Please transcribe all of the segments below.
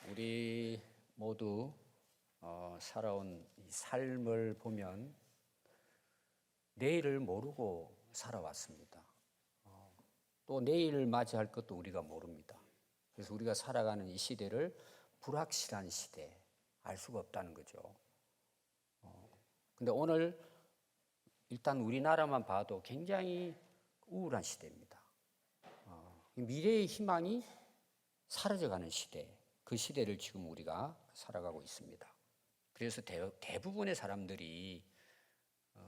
우리 모두 살아온 이 삶을 보면 내일을 모르고 살아왔습니다. 또 내일을 맞이할 것도 우리가 모릅니다. 그래서 우리가 살아가는 이 시대를 불확실한 시대, 알 수가 없다는 거죠. 근데 오늘 일단 우리나라만 봐도 굉장히 우울한 시대입니다. 미래의 희망이 사라져가는 시대, 그 시대를 지금 우리가 살아가고 있습니다. 그래서 대부분의 사람들이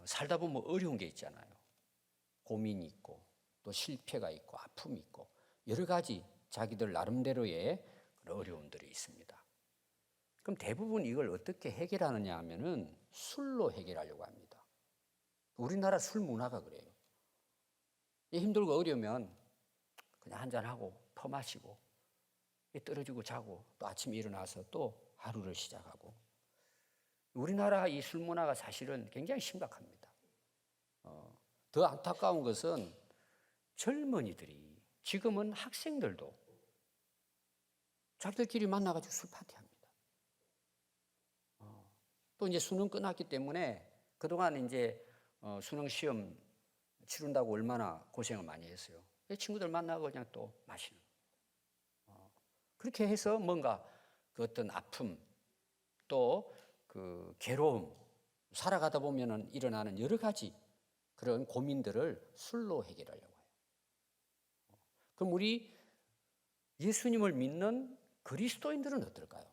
살다 보면 어려운 게 있잖아요. 고민이 있고 또 실패가 있고 아픔이 있고 여러 가지 자기들 나름대로의 어려움들이 있습니다. 그럼 대부분 이걸 어떻게 해결하느냐 하면은 술로 해결하려고 합니다. 우리나라 술 문화가 그래요. 힘들고 어려우면 그냥 한잔하고 퍼마시고 떨어지고 자고 또 아침에 일어나서 또 하루를 시작하고. 우리나라 이 술 문화가 사실은 굉장히 심각합니다. 더 안타까운 것은 젊은이들이, 지금은 학생들도 자기들끼리 만나가지고 술 파티합니다. 또 이제 수능 끝났기 때문에 그동안 이제 수능 시험 치른다고 얼마나 고생을 많이 했어요. 친구들 만나고 그냥 또 마시는. 그렇게 해서 뭔가 그 어떤 아픔 또 그 괴로움, 살아가다 보면은 일어나는 여러 가지 그런 고민들을 술로 해결하려고 해요. 그럼 우리 예수님을 믿는 그리스도인들은 어떨까요?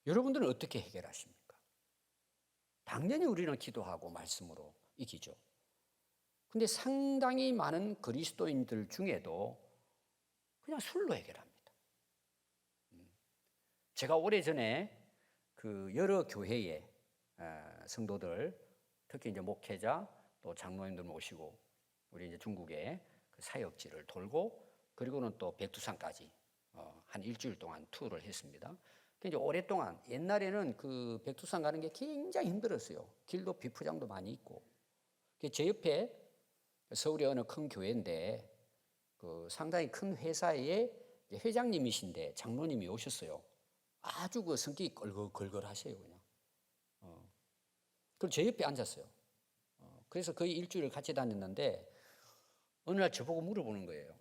여러분들은 어떻게 해결하십니까? 당연히 우리는 기도하고 말씀으로 이기죠. 근데 상당히 많은 그리스도인들 중에도 그냥 술로 해결합니다. 제가 오래전에 그 여러 교회의 성도들, 특히 이제 목회자 또 장로님들 모시고 우리 이제 중국의 그 사역지를 돌고 그리고는 또 백두산까지 한 일주일 동안 투어를 했습니다. 이제 오랫동안 옛날에는 그 백두산 가는 게 굉장히 힘들었어요. 길도 비포장도 많이 있고. 제 옆에 서울의 어느 큰 교회인데 그 상당히 큰 회사의 회장님이신데 장로님이 오셨어요. 아주 그 성격이 걸걸하세요, 그냥. 그럼 제 옆에 앉았어요. 그래서 거의 일주일을 같이 다녔는데 어느 날 저보고 물어보는 거예요.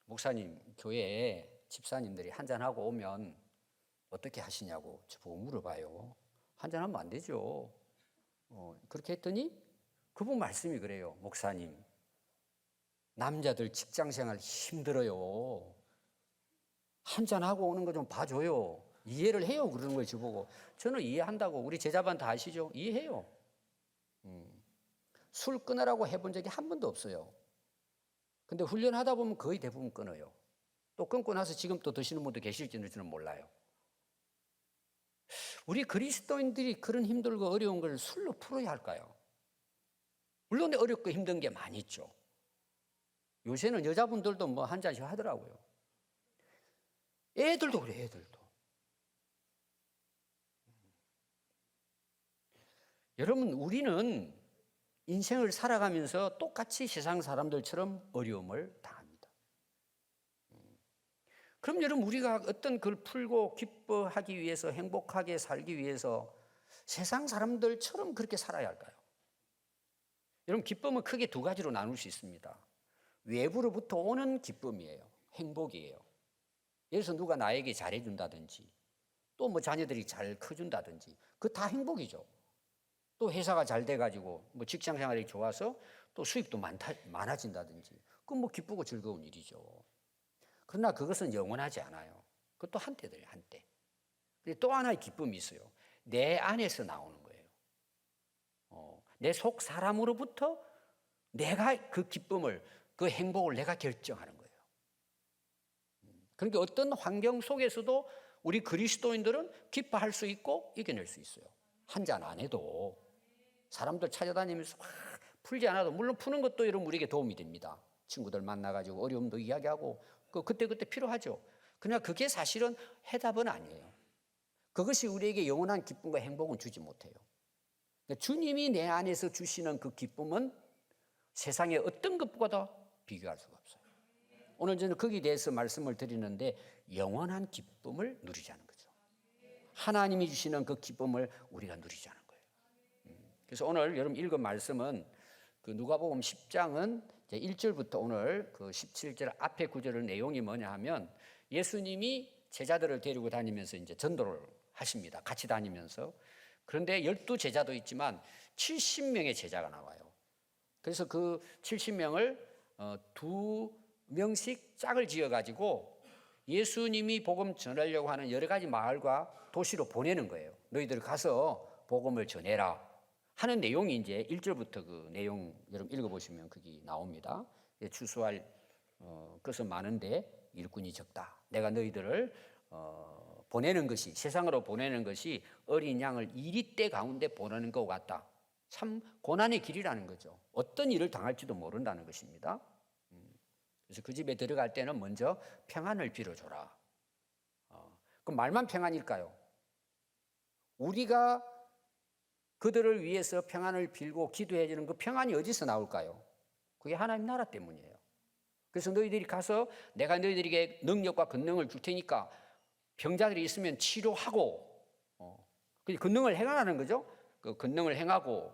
목사님, 교회에 집사님들이 한잔하고 오면 어떻게 하시냐고 저보고 물어봐요. 한잔하면 안 되죠. 그렇게 했더니 그분 말씀이 그래요. 목사님, 남자들 직장생활 힘들어요. 한잔하고 오는 거 좀 봐줘요. 이해를 해요. 그러는 걸 저보고. 저는 이해한다고. 우리 제자반 다 아시죠? 이해해요. 술 끊으라고 해본 적이 한 번도 없어요. 근데 훈련하다 보면 거의 대부분 끊어요. 또 끊고 나서 지금 또 드시는 분도 계실지는 저는 몰라요. 우리 그리스도인들이 그런 힘들고 어려운 걸 술로 풀어야 할까요? 물론 어렵고 힘든 게 많이 있죠. 요새는 여자분들도 뭐 한 잔씩 하더라고요. 애들도 그래, 애들도. 여러분, 우리는 인생을 살아가면서 똑같이 세상 사람들처럼 어려움을 당합니다. 그럼 여러분, 우리가 어떤 걸 풀고 기뻐하기 위해서, 행복하게 살기 위해서 세상 사람들처럼 그렇게 살아야 할까요? 여러분, 기쁨은 크게 두 가지로 나눌 수 있습니다. 외부로부터 오는 기쁨이에요. 행복이에요. 예를 들어서 누가 나에게 잘해준다든지 또 뭐 자녀들이 잘 커준다든지 그거 다 행복이죠. 또 회사가 잘 돼가지고 뭐 직장 생활이 좋아서 또 수입도 많아진다든지 그건 뭐 기쁘고 즐거운 일이죠. 그러나 그것은 영원하지 않아요. 그것도 한때들이에요, 한때. 또 하나의 기쁨이 있어요. 내 안에서 나오는 거예요. 내 속 사람으로부터 내가 그 기쁨을, 그 행복을 내가 결정하는 거예요. 그러니까 어떤 환경 속에서도 우리 그리스도인들은 기뻐할 수 있고 이겨낼 수 있어요. 한 잔 안 해도. 사람들 찾아다니면서 막 풀지 않아도, 물론 푸는 것도 여러분 우리에게 도움이 됩니다. 친구들 만나가지고 어려움도 이야기하고 그때그때 필요하죠. 그러나 그게 사실은 해답은 아니에요. 그것이 우리에게 영원한 기쁨과 행복은 주지 못해요. 그러니까 주님이 내 안에서 주시는 그 기쁨은 세상의 어떤 것보다 비교할 수가 없어요. 오늘 저는 거기에 대해서 말씀을 드리는데 영원한 기쁨을 누리자는 거죠. 하나님이 주시는 그 기쁨을 우리가 누리자는 거예요. 그래서 오늘 여러분 읽은 말씀은 그 누가복음 10장은 1절부터 오늘 그 17절 앞에 구절의 내용이 뭐냐 하면 예수님이 제자들을 데리고 다니면서 이제 전도를 하십니다. 같이 다니면서. 그런데 12제자도 있지만 70명의 제자가 나와요. 그래서 그 70명을 2명씩 짝을 지어가지고 예수님이 복음 전하려고 하는 여러 가지 마을과 도시로 보내는 거예요. 너희들 가서 복음을 전해라 하는 내용이 이제 1절부터 그 내용 여러분 읽어보시면 거기 나옵니다. 추수할 것은 많은데 일꾼이 적다. 내가 너희들을 보내는 것이, 세상으로 보내는 것이 어린 양을 이리떼 가운데 보내는 것 같다. 참 고난의 길이라는 거죠. 어떤 일을 당할지도 모른다는 것입니다. 그래서 그 집에 들어갈 때는 먼저 평안을 빌어줘라. 그럼 말만 평안일까요? 우리가 그들을 위해서 평안을 빌고 기도해 주는 그 평안이 어디서 나올까요? 그게 하나님 나라 때문이에요. 그래서 너희들이 가서 내가 너희들에게 능력과 권능을 줄 테니까 병자들이 있으면 치료하고, 권능을 행하라는 거죠. 그 권능을 행하고,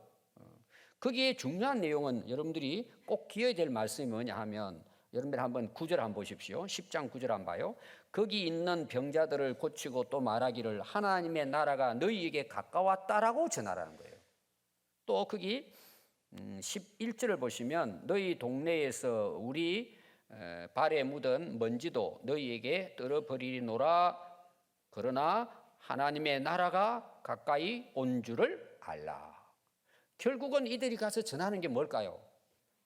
거기에 중요한 내용은 여러분들이 꼭 기억해야 될 말씀이 뭐냐 하면 여러분들 한번 9절 한번 보십시오. 10장 9절 한번 봐요. 거기 있는 병자들을 고치고 또 말하기를 하나님의 나라가 너희에게 가까웠다라고 전하라는 거예요. 또 거기 11절을 보시면 너희 동네에서 우리 발에 묻은 먼지도 너희에게 떨어버리노라. 그러나 하나님의 나라가 가까이 온 줄을 알라. 결국은 이들이 가서 전하는 게 뭘까요?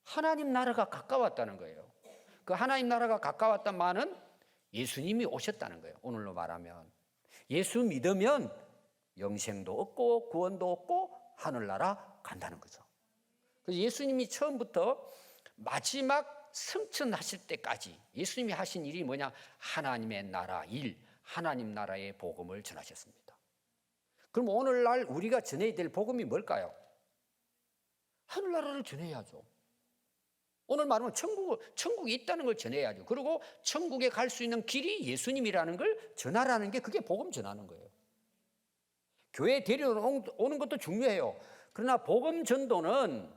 하나님 나라가 가까웠다는 거예요. 그 하나님 나라가 가까웠단 말은 예수님이 오셨다는 거예요. 오늘로 말하면 예수 믿으면 영생도 얻고 구원도 얻고 하늘나라 간다는 거죠. 그래서 예수님이 처음부터 마지막 승천하실 때까지 예수님이 하신 일이 뭐냐? 하나님의 나라 일, 하나님 나라의 복음을 전하셨습니다. 그럼 오늘날 우리가 전해야 될 복음이 뭘까요? 하늘나라를 전해야죠. 오늘 말하면 천국이 있다는 걸 전해야죠. 그리고 천국에 갈 수 있는 길이 예수님이라는 걸 전하라는 게 그게 복음 전하는 거예요. 교회에 데려오는 것도 중요해요. 그러나 복음 전도는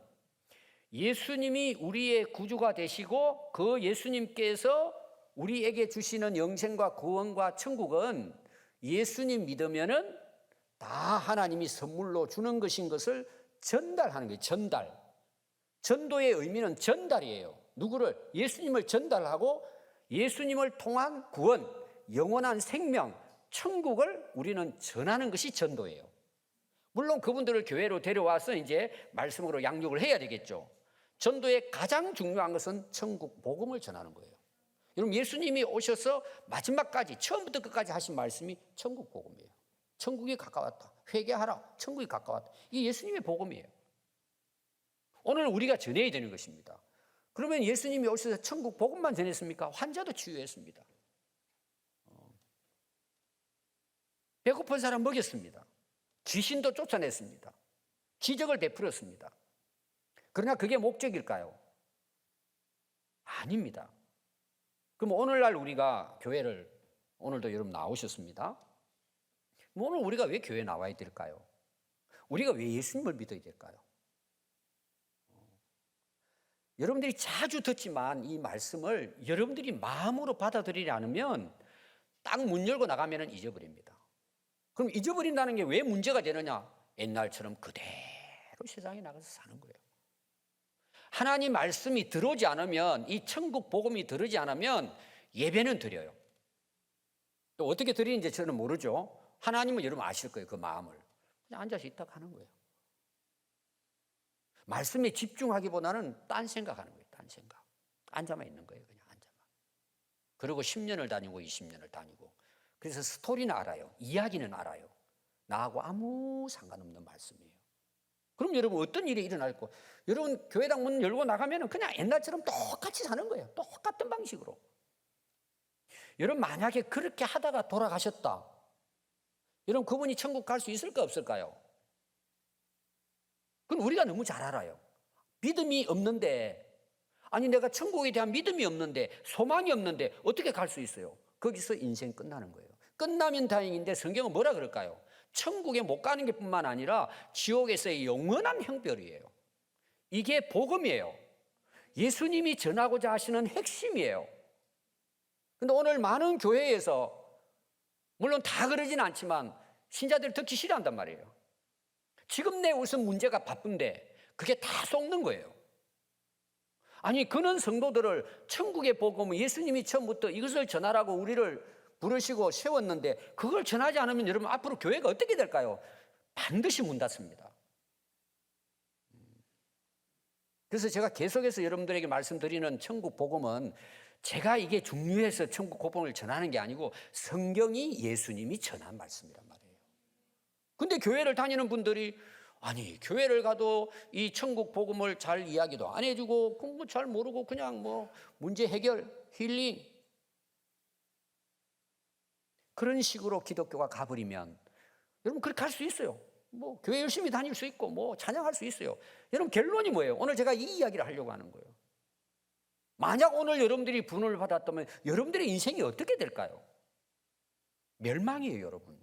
예수님이 우리의 구주가 되시고 그 예수님께서 우리에게 주시는 영생과 구원과 천국은 예수님 믿으면은 다 하나님이 선물로 주는 것인 것을 전달하는 거예요. 전달. 전도의 의미는 전달이에요. 누구를? 예수님을 전달하고 예수님을 통한 구원, 영원한 생명, 천국을 우리는 전하는 것이 전도예요. 물론 그분들을 교회로 데려와서 이제 말씀으로 양육을 해야 되겠죠. 전도의 가장 중요한 것은 천국 복음을 전하는 거예요. 여러분 예수님이 오셔서 마지막까지 처음부터 끝까지 하신 말씀이 천국 복음이에요. 천국이 가까웠다. 회개하라. 천국이 가까웠다. 이게 예수님의 복음이에요. 오늘 우리가 전해야 되는 것입니다. 그러면 예수님이 오셔서 천국 복음만 전했습니까? 환자도 치유했습니다. 배고픈 사람 먹였습니다. 귀신도 쫓아냈습니다. 기적을 베풀었습니다. 그러나 그게 목적일까요? 아닙니다. 그럼 오늘날 우리가 교회를 오늘도 여러분 나오셨습니다. 오늘 우리가 왜 교회에 나와야 될까요? 우리가 왜 예수님을 믿어야 될까요? 여러분들이 자주 듣지만 이 말씀을 여러분들이 마음으로 받아들이지 않으면 딱 문 열고 나가면 잊어버립니다. 그럼 잊어버린다는 게 왜 문제가 되느냐? 옛날처럼 그대로 세상에 나가서 사는 거예요. 하나님 말씀이 들어오지 않으면, 이 천국 복음이 들어오지 않으면 예배는 드려요. 또 어떻게 드리는지 저는 모르죠. 하나님은 여러분 아실 거예요. 그 마음을. 그냥 앉아서 있다 가는 거예요. 말씀에 집중하기보다는 딴 생각하는 거예요. 딴 생각. 앉아만 있는 거예요. 그냥 앉아만. 그리고 10년을 다니고 20년을 다니고. 그래서 스토리는 알아요. 이야기는 알아요. 나하고 아무 상관없는 말씀이에요. 그럼 여러분 어떤 일이 일어날 거? 여러분 교회당 문 열고 나가면 그냥 옛날처럼 똑같이 사는 거예요. 똑같은 방식으로. 여러분 만약에 그렇게 하다가 돌아가셨다. 여러분 그분이 천국 갈 수 있을까 없을까요? 그건 우리가 너무 잘 알아요. 믿음이 없는데 아니 내가 천국에 대한 믿음이 없는데, 소망이 없는데 어떻게 갈 수 있어요? 거기서 인생 끝나는 거예요. 끝나면 다행인데 성경은 뭐라 그럴까요? 천국에 못 가는 게 뿐만 아니라 지옥에서의 영원한 형벌이에요. 이게 복음이에요. 예수님이 전하고자 하시는 핵심이에요. 근데 오늘 많은 교회에서, 물론 다 그러진 않지만 신자들이 듣기 싫어한단 말이에요. 지금 내 무슨 문제가 바쁜데 그게 다 속는 거예요. 아니 그는 성도들을 천국의 복음, 예수님이 처음부터 이것을 전하라고 우리를 부르시고 세웠는데 그걸 전하지 않으면 여러분 앞으로 교회가 어떻게 될까요? 반드시 문 닫습니다. 그래서 제가 계속해서 여러분들에게 말씀드리는 천국 복음은 제가 이게 중요해서 천국 복음을 전하는 게 아니고 성경이 예수님이 전한 말씀이란 말이에요. 근데 교회를 다니는 분들이 아니 교회를 가도 이 천국 복음을 잘 이야기도 안 해주고 공부 잘 모르고 그냥 뭐 문제 해결, 힐링 그런 식으로 기독교가 가버리면 여러분 그렇게 할 수 있어요. 뭐 교회 열심히 다닐 수 있고 뭐 찬양할 수 있어요. 여러분 결론이 뭐예요? 오늘 제가 이 이야기를 하려고 하는 거예요. 만약 오늘 여러분들이 분을 받았다면 여러분들의 인생이 어떻게 될까요? 멸망이에요, 여러분.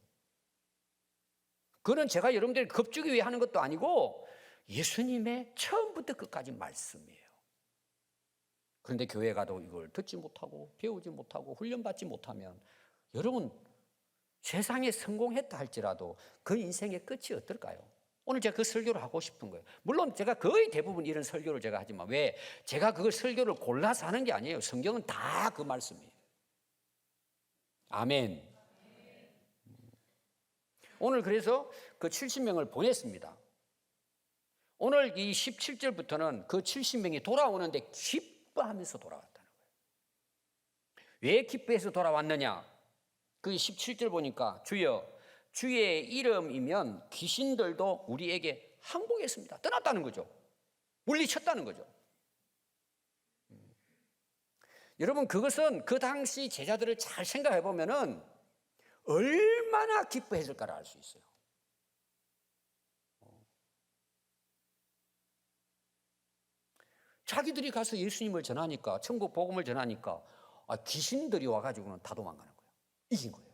그건 제가 여러분들을 겁주기 위해 하는 것도 아니고 예수님의 처음부터 끝까지 말씀이에요. 그런데 교회 가도 이걸 듣지 못하고 배우지 못하고 훈련받지 못하면 여러분 세상에 성공했다 할지라도 그 인생의 끝이 어떨까요? 오늘 제가 그 설교를 하고 싶은 거예요. 물론 제가 거의 대부분 이런 설교를 제가 하지만 왜? 제가 그걸 설교를 골라서 하는 게 아니에요. 성경은 다 그 말씀이에요. 아멘. 오늘 그래서 그 70명을 보냈습니다. 오늘 이 17절부터는 그 70명이 돌아오는데 기뻐하면서 돌아왔다는 거예요. 왜 기뻐해서 돌아왔느냐? 그 17절 보니까 주여 주의 이름이면 귀신들도 우리에게 항복했습니다. 떠났다는 거죠. 물리쳤다는 거죠. 여러분 그것은 그 당시 제자들을 잘 생각해 보면은 얼마나 기뻐했을까를 알 수 있어요. 자기들이 가서 예수님을 전하니까 천국 복음을 전하니까 귀신들이 와가지고는 다 도망가는 거예요. 이긴 거예요.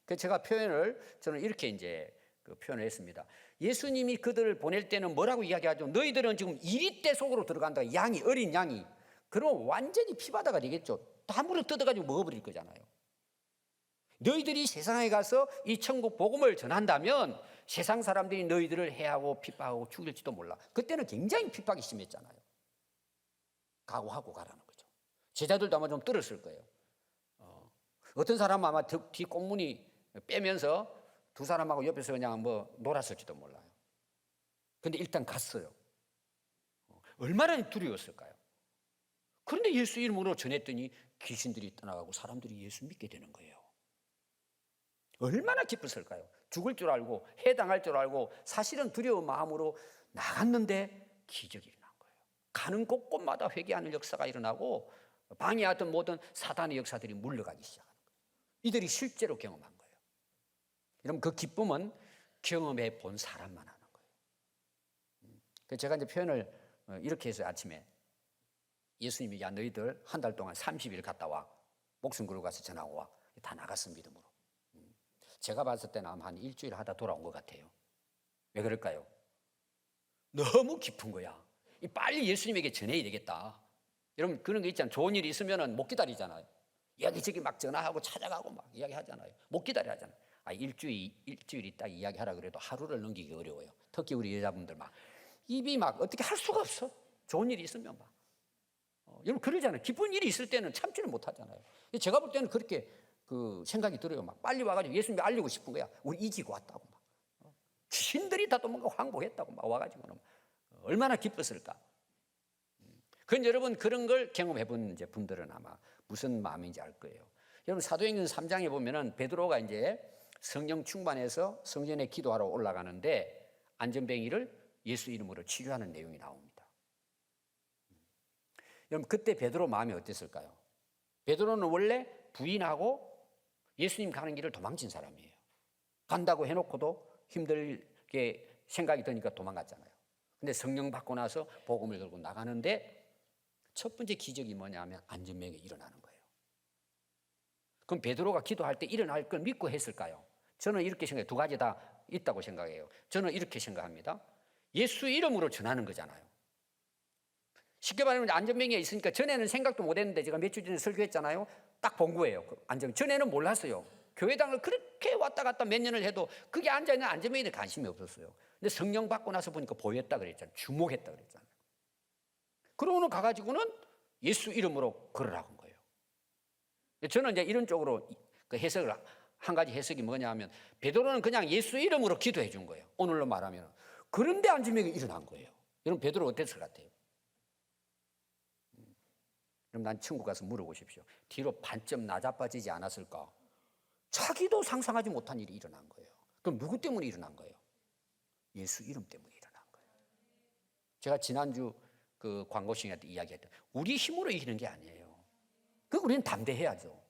그래서 제가 표현을 저는 이렇게 이제 그 표현을 했습니다. 예수님이 그들을 보낼 때는 뭐라고 이야기하죠? 너희들은 지금 이리떼 속으로 들어간다. 양이 어린 양이. 그럼 완전히 피바다가 되겠죠. 다 물어 뜯어가지고 먹어버릴 거잖아요. 너희들이 세상에 가서 이 천국 복음을 전한다면 세상 사람들이 너희들을 해하고 핍박하고 죽일지도 몰라. 그때는 굉장히 핍박이 심했잖아요. 각오하고 가라는 거죠. 제자들도 아마 좀 떨었을 거예요. 어떤 사람은 아마 뒤 꽁무니 빼면서 두 사람하고 옆에서 그냥 뭐 놀았을지도 몰라요. 근데 일단 갔어요. 얼마나 두려웠을까요? 그런데 예수 이름으로 전했더니 귀신들이 떠나가고 사람들이 예수 믿게 되는 거예요. 얼마나 기뻤을까요? 죽을 줄 알고 해당할 줄 알고 사실은 두려운 마음으로 나갔는데 기적이 일어난 거예요. 가는 곳곳마다 회개하는 역사가 일어나고 방해하던 모든 사단의 역사들이 물러가기 시작하는 거예요. 이들이 실제로 경험한 거예요. 여러분 그 기쁨은 경험해 본 사람만 하는 거예요. 그래서 제가 이제 표현을 이렇게 해서 아침에 예수님이 야 너희들 한 달 동안 30일 갔다 와. 목숨 걸고 가서 전하고 와. 다 나갔어 믿음으로. 제가 봤을 때는 아마 한 일주일 하다 돌아온 것 같아요. 왜 그럴까요? 너무 깊은 거야. 빨리 예수님에게 전해야 되겠다. 여러분 그런 거 있잖아요. 좋은 일이 있으면 못 기다리잖아요. 여기저기 막 전화하고 찾아가고 막 이야기하잖아요. 못 기다려 하잖아요. 일주일 있다 이야기하라 그래도 하루를 넘기기 어려워요. 특히 우리 여자분들 막 입이 막 어떻게 할 수가 없어. 좋은 일이 있으면 막. 여러분 그러잖아요. 기쁜 일이 있을 때는 참지를 못하잖아요. 제가 볼 때는 그렇게 그 생각이 들어요. 막 빨리 와가지고 예수님 알리고 싶은 거야. 우리 이기고 왔다고 막. 귀신들이 다 도망가 항복했다고 막 와가지고는 얼마나 기뻤을까. 그건 여러분 그런 걸 경험해본 이제 분들은 아마 무슨 마음인지 알 거예요. 여러분 사도행전 3장에 보면은 베드로가 이제 성령 충만해서 성전에 기도하러 올라가는데 안전뱅이를 예수 이름으로 치료하는 내용이 나옵니다. 여러분 그때 베드로 마음이 어땠을까요? 베드로는 원래 부인하고 예수님 가는 길을 도망친 사람이에요. 간다고 해놓고도 힘들게 생각이 드니까 도망갔잖아요. 근데 성령 받고 나서 복음을 들고 나가는데 첫 번째 기적이 뭐냐면 안전병이 일어나는 거예요. 그럼 베드로가 기도할 때 일어날 걸 믿고 했을까요? 저는 이렇게 생각해요. 두 가지 다 있다고 생각해요. 저는 이렇게 생각합니다. 예수 이름으로 전하는 거잖아요. 쉽게 말하면 안전병이 있으니까 전에는 생각도 못 했는데 제가 몇 주 전에 설교했잖아요. 딱 본 거예요. 안전. 전에는 몰랐어요. 교회당을 그렇게 왔다 갔다 몇 년을 해도 그게 앉아있는 안전병에 관심이 없었어요. 근데 성령 받고 나서 보니까 보였다 그랬잖아요. 주목했다 그랬잖아요. 그러고는 가가지고는 예수 이름으로 걸으라고 한 거예요. 저는 이제 이런 쪽으로 그 해석을 한 가지 해석이 뭐냐 하면 베드로는 그냥 예수 이름으로 기도해 준 거예요. 오늘로 말하면. 그런데 안전병이 일어난 거예요. 여러분 베드로 어땠을 것 같아요? 그럼 난 천국 가서 물어보십시오. 뒤로 반쯤 나자빠지지 않았을까? 자기도 상상하지 못한 일이 일어난 거예요. 그럼 누구 때문에 일어난 거예요? 예수 이름 때문에 일어난 거예요. 제가 지난주 그 광고 시간에 이야기했던 우리 힘으로 이기는 게 아니에요. 그 우리는 담대해야죠.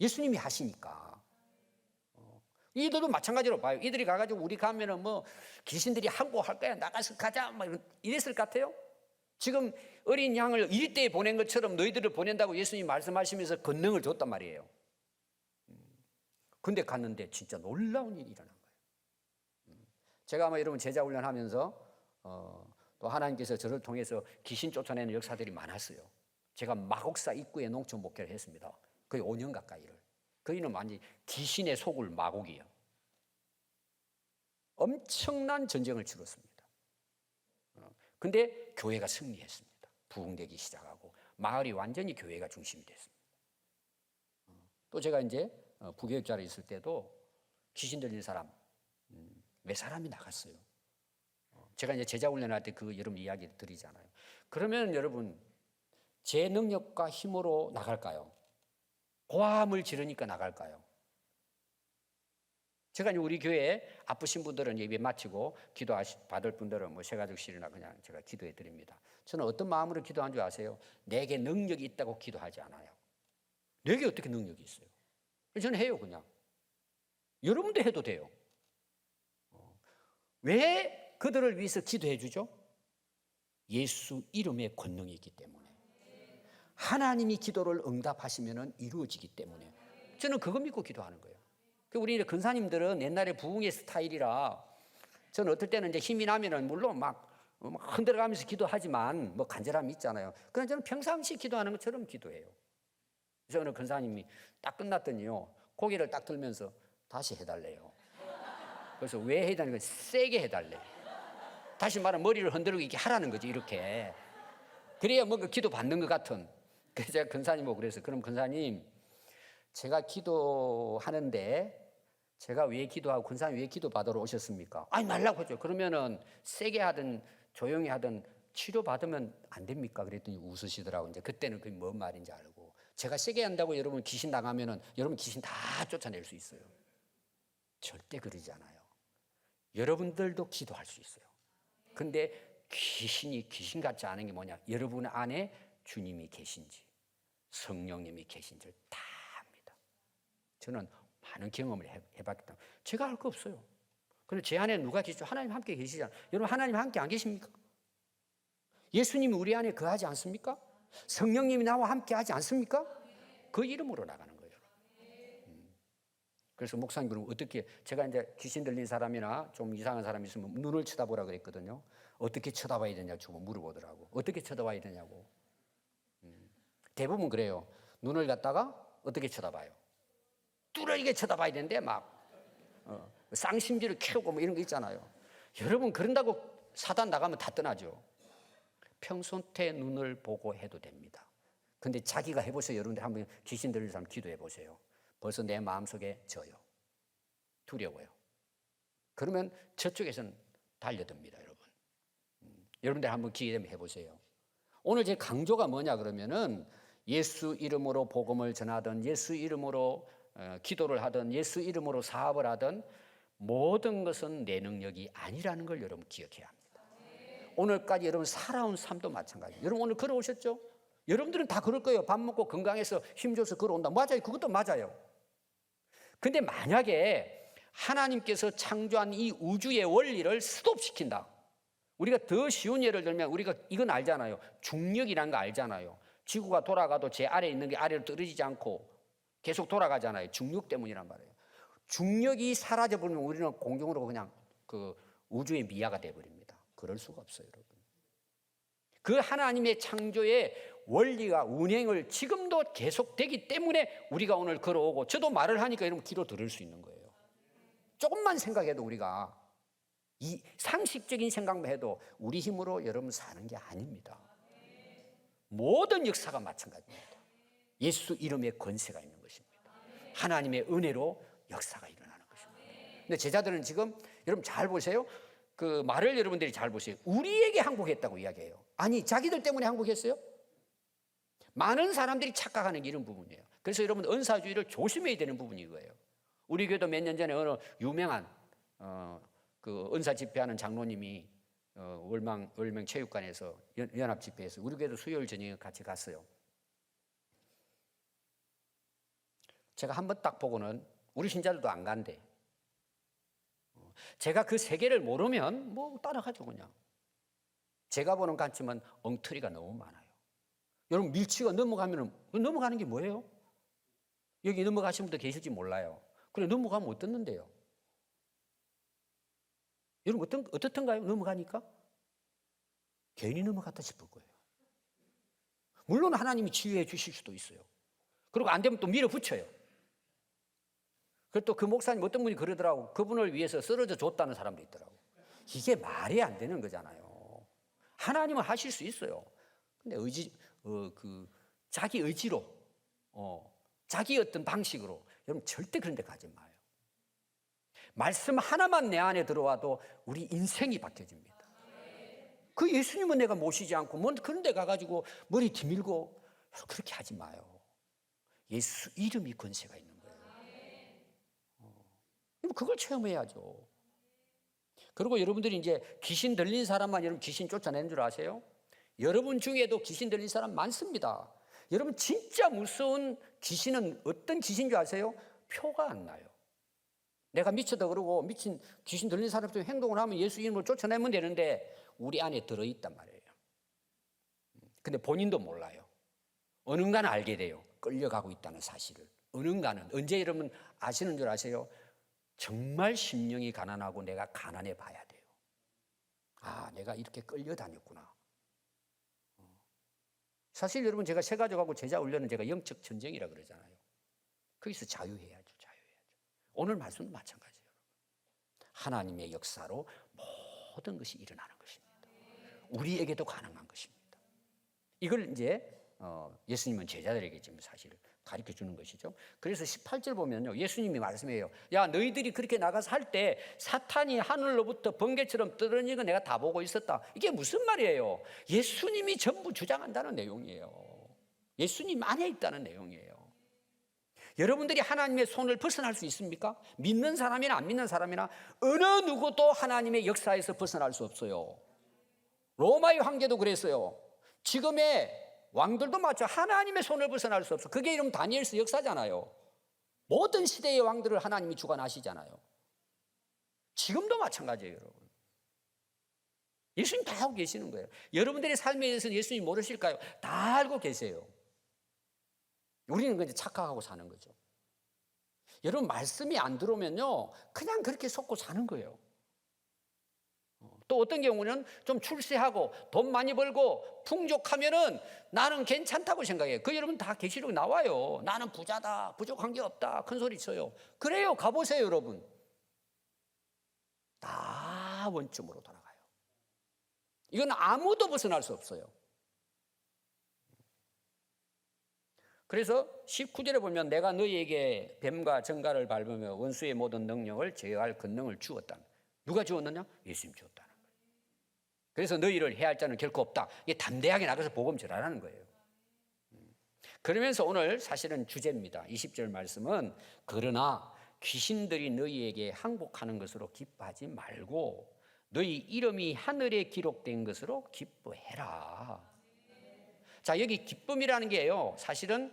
예수님이 하시니까. 이들도 마찬가지로 봐요. 이들이 가가지고 우리 가면은 뭐 귀신들이 항복할 거야 나가서 가자 막 이랬을 것 같아요. 지금 어린 양을 이리때에 보낸 것처럼 너희들을 보낸다고 예수님이 말씀하시면서 권능을 줬단 말이에요. 근데 갔는데 진짜 놀라운 일이 일어난 거예요. 제가 아마 여러분 제자 훈련하면서 또 하나님께서 저를 통해서 귀신 쫓아내는 역사들이 많았어요. 제가 마곡사 입구에 농촌 목회를 했습니다. 거의 5년 가까이를. 거기는 완전히 귀신의 속을 마곡이에요. 엄청난 전쟁을 치렀습니다. 근데 교회가 승리했습니다. 부흥되기 시작하고 마을이 완전히 교회가 중심이 됐습니다. 또 제가 이제 부교육자로 있을 때도 귀신 들린 사람 몇 사람이 나갔어요. 제가 이제 제자 훈련할 때 그 여러분 이야기 드리잖아요. 그러면 여러분 제 능력과 힘으로 나갈까요? 고함을 지르니까 나갈까요? 제가 이제 우리 교회에 아프신 분들은 예배 마치고 기도 받을 분들은 뭐 새가족실이나 그냥 제가 기도해 드립니다. 저는 어떤 마음으로 기도한 줄 아세요? 내게 능력이 있다고 기도하지 않아요. 내게 어떻게 능력이 있어요? 저는 해요 그냥. 여러분도 해도 돼요. 왜 그들을 위해서 기도해 주죠? 예수 이름의 권능이 있기 때문에. 하나님이 기도를 응답하시면 이루어지기 때문에. 저는 그거 믿고 기도하는 거예요. 우리 근사님들은 옛날에 부흥의 스타일이라 저는 어떨 때는 이제 힘이 나면은 물론 막 흔들어가면서 기도하지만 뭐 간절함이 있잖아요. 그러나 저는 평상시 기도하는 것처럼 기도해요. 그래서 어느 근사님이 딱 끝났더니요 고개를 딱 들면서 다시 해달래요. 그래서 왜 해달라는 건 세게 해달래. 다시 말하면 머리를 흔들고 이렇게 하라는 거지 이렇게. 그래야 뭔가 기도 받는 것 같은. 그래서 제가 근사님하고 그래서 그럼 근사님 제가 기도하는데 제가 왜 기도하고 근사님 왜 기도 받으러 오셨습니까? 아니 말라고 하죠. 그러면은 세게 하든 조용히 하든 치료 받으면 안 됩니까? 그랬더니 웃으시더라고. 이제 그때는 그게 뭔 말인지 알고. 제가 세게 한다고 여러분 귀신 나가면은 여러분 귀신 다 쫓아낼 수 있어요. 절대 그러지 않아요. 여러분들도 기도할 수 있어요. 근데 귀신이 귀신 같지 않은 게 뭐냐? 여러분 안에 주님이 계신지 성령님이 계신지를 다 압니다. 저는 많은 경험을 해봤기 때문에 제가 할 거 없어요. 그런데 제 안에 누가 계시죠? 하나님 함께 계시잖아요. 여러분 하나님 함께 안 계십니까? 예수님이 우리 안에 거하지 않습니까? 성령님이 나와 함께 하지 않습니까? 그 이름으로 나가는 거예요. 그래서 목사님 그럼 어떻게 제가 이제 귀신 들린 사람이나 좀 이상한 사람이 있으면 눈을 쳐다보라 그랬거든요. 어떻게 쳐다봐야 되냐고 주고 물어보더라고. 어떻게 쳐다봐야 되냐고. 대부분 그래요. 눈을 갖다가 어떻게 쳐다봐요? 뚜렷하게 쳐다봐야 되는데 막 쌍심지를 키우고 뭐 이런 거 있잖아요. 여러분 그런다고 사단 나가면 다 떠나죠. 평소태 눈을 보고 해도 됩니다. 근데 자기가 해보세요. 여러분들 한번 귀신 들린 사람 기도해 보세요. 벌써 내 마음속에 져요. 두려워요. 그러면 저쪽에서는 달려듭니다. 여러분. 여러분들 한번 기회 되면 해보세요. 오늘 제 강조가 뭐냐 그러면은 예수 이름으로 복음을 전하든 예수 이름으로 기도를 하든 예수 이름으로 사업을 하든 모든 것은 내 능력이 아니라는 걸 여러분 기억해야 합니다. 오늘까지 여러분 살아온 삶도 마찬가지예요. 여러분 오늘 걸어오셨죠? 여러분들은 다 그럴 거예요. 밥 먹고 건강해서 힘줘서 걸어온다. 맞아요. 그것도 맞아요. 근데 만약에 하나님께서 창조한 이 우주의 원리를 스톱시킨다. 우리가 더 쉬운 예를 들면 우리가 이건 알잖아요. 중력이라는 거 알잖아요. 지구가 돌아가도 제 아래에 있는 게 아래로 떨어지지 않고 계속 돌아가잖아요. 중력 때문이란 말이에요. 중력이 사라져버리면 우리는 공중으로 그냥 그 우주의 미아가 돼버립니다. 그럴 수가 없어요, 여러분. 그 하나님의 창조의 원리와 운행을 지금도 계속되기 때문에 우리가 오늘 걸어오고, 저도 말을 하니까 여러분 귀로 들을 수 있는 거예요. 조금만 생각해도, 우리가 이 상식적인 생각만 해도 우리 힘으로 여러분 사는 게 아닙니다. 모든 역사가 마찬가지입니다. 예수 이름의 권세가 있는 것입니다. 하나님의 은혜로 역사가 일어나는 것입니다. 근데 제자들은 지금 여러분 잘 보세요. 그 말을 여러분들이 잘 보세요. 우리에게 항복했다고 이야기해요. 아니, 자기들 때문에 항복했어요? 많은 사람들이 착각하는 게 이런 부분이에요. 그래서 여러분 은사주의를 조심해야 되는 부분이 이거예요. 우리 교회도 몇 년 전에 어느 유명한 그 은사 집회하는 장로님이 월명 체육관에서 연합 집회에서 우리 교회도 수요일 저녁에 같이 갔어요. 제가 한번 딱 보고는 우리 신자들도 안 간대. 제가 그 세계를 모르면 뭐 따라가죠 그냥. 제가 보는 관점은 엉터리가 너무 많아요. 여러분 밀치가 넘어가면 넘어가는 게 뭐예요? 여기 넘어가신 분도 계실지 몰라요. 그래 넘어가면 어떻는데요? 여러분 어떻던가요? 넘어가니까? 괜히 넘어갔다 싶을 거예요. 물론 하나님이 치유해 주실 수도 있어요. 그리고 안 되면 또 밀어붙여요. 그리고 또 그 목사님 어떤 분이 그러더라고. 그분을 위해서 쓰러져 줬다는 사람도 있더라고. 이게 말이 안 되는 거잖아요. 하나님은 하실 수 있어요. 근데 자기 의지로, 자기 어떤 방식으로, 여러분 절대 그런 데 가지 마요. 말씀 하나만 내 안에 들어와도 우리 인생이 바뀌어집니다. 그 예수님은 내가 모시지 않고 뭔 그런 데 가가지고 머리 뒤밀고 그렇게 하지 마요. 예수 이름이 권세가 있는 거예요. 그걸 체험해야죠. 그리고 여러분들이 이제 귀신 들린 사람만 여러분 귀신 쫓아내는 줄 아세요? 여러분 중에도 귀신 들린 사람 많습니다. 여러분 진짜 무서운 귀신은 어떤 귀신인 줄 아세요? 표가 안 나요. 내가 미쳤다 그러고 미친 귀신 들린 사람들 행동을 하면 예수 이름으로 쫓아내면 되는데 우리 안에 들어있단 말이에요. 근데 본인도 몰라요. 어딘가는 알게 돼요. 끌려가고 있다는 사실을. 어딘가는 언제 여러분 아시는 줄 아세요? 정말 심령이 가난하고 내가 가난해 봐야 돼요. 아, 내가 이렇게 끌려다녔구나. 사실 여러분 제가 새 가족하고 제자 훈련은 제가 영적 전쟁이라 그러잖아요. 거기서 자유해야죠. 오늘 말씀도 마찬가지예요. 하나님의 역사로 모든 것이 일어나는 것입니다. 우리에게도 가능한 것입니다. 이걸 이제 예수님은 제자들에게 지금 사실 가르쳐 주는 것이죠. 그래서 18절 보면요, 예수님이 말씀해요. 야, 너희들이 그렇게 나가서 할 때 사탄이 하늘로부터 번개처럼 떨어지는 거 내가 다 보고 있었다. 이게 무슨 말이에요? 예수님이 전부 주장한다는 내용이에요. 예수님 안에 있다는 내용이에요. 여러분들이 하나님의 손을 벗어날 수 있습니까? 믿는 사람이나 안 믿는 사람이나 어느 누구도 하나님의 역사에서 벗어날 수 없어요. 로마의 황제도 그랬어요. 지금의 왕들도 마찬가지로 하나님의 손을 벗어날 수 없어. 그게 이름 다니엘서 역사잖아요. 모든 시대의 왕들을 하나님이 주관하시잖아요. 지금도 마찬가지예요, 여러분. 예수님 다 알고 계시는 거예요. 여러분들의 삶에 대해서는 예수님 모르실까요? 다 알고 계세요. 우리는 그냥 착각하고 사는 거죠. 여러분 말씀이 안 들어오면요 그냥 그렇게 속고 사는 거예요. 또 어떤 경우는 좀 출세하고 돈 많이 벌고 풍족하면은 나는 괜찮다고 생각해요. 그 여러분 다 계시록 나와요. 나는 부자다, 부족한 게 없다, 큰 소리 쳐요. 그래요, 가보세요 여러분. 다 원점으로 돌아가요. 이건 아무도 벗어날 수 없어요. 그래서 19절에 보면 내가 너희에게 뱀과 정갈을 밟으며 원수의 모든 능력을 제어할 권능을 주었다. 누가 주었느냐? 예수님 주었다는 거예요. 그래서 너희를 해할 자는 결코 없다. 이게 담대하게 나가서 복음 전하라는 거예요. 그러면서 오늘 사실은 주제입니다. 20절 말씀은 그러나 귀신들이 너희에게 항복하는 것으로 기뻐하지 말고 너희 이름이 하늘에 기록된 것으로 기뻐해라. 자, 여기 기쁨이라는 게요, 사실은